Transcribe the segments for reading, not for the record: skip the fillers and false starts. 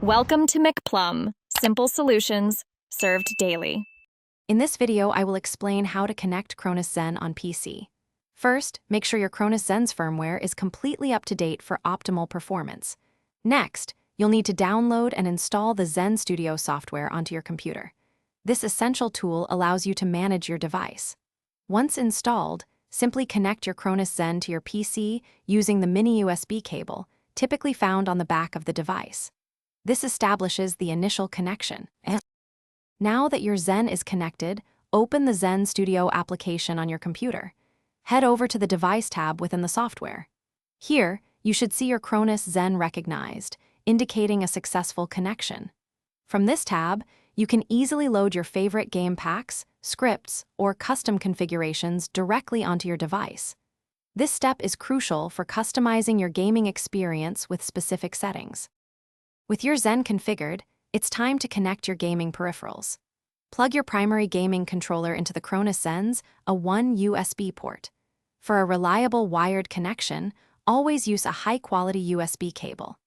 Welcome to McPlum, simple solutions served daily. In this video, I will explain how to connect Cronus Zen on PC. First, make sure your Cronus Zen's firmware is completely up to date for optimal performance. Next, you'll need to download and install the Zen Studio software onto your computer. This essential tool allows you to manage your device. Once installed, simply connect your Cronus Zen to your PC using the mini USB cable, typically found on the back of the device. This establishes the initial connection. Now that your Zen is connected, open the Zen Studio application on your computer. Head over to the Device tab within the software. Here, you should see your Cronus Zen recognized, indicating a successful connection. From this tab, you can easily load your favorite game packs, scripts, or custom configurations directly onto your device. This step is crucial for customizing your gaming experience with specific settings. With your Zen configured, it's time to connect your gaming peripherals. Plug your primary gaming controller into the Cronus Zen's a 1 USB port. For a reliable wired connection, always use a high-quality USB cable.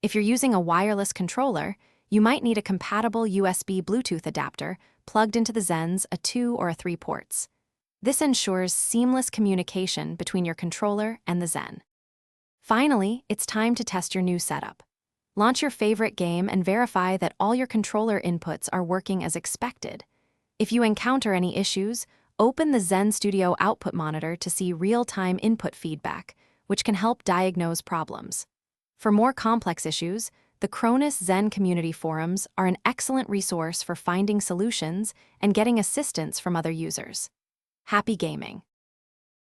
If you're using a wireless controller, you might need a compatible USB Bluetooth adapter plugged into the Zen's a 2 or 3 ports. This ensures seamless communication between your controller and the Zen. Finally, it's time to test your new setup. Launch your favorite game and verify that all your controller inputs are working as expected. If you encounter any issues, open the Zen Studio output monitor to see real-time input feedback, which can help diagnose problems. For more complex issues, the Cronus Zen community forums are an excellent resource for finding solutions and getting assistance from other users. Happy gaming!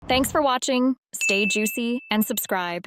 Thanks for watching. Stay juicy and subscribe.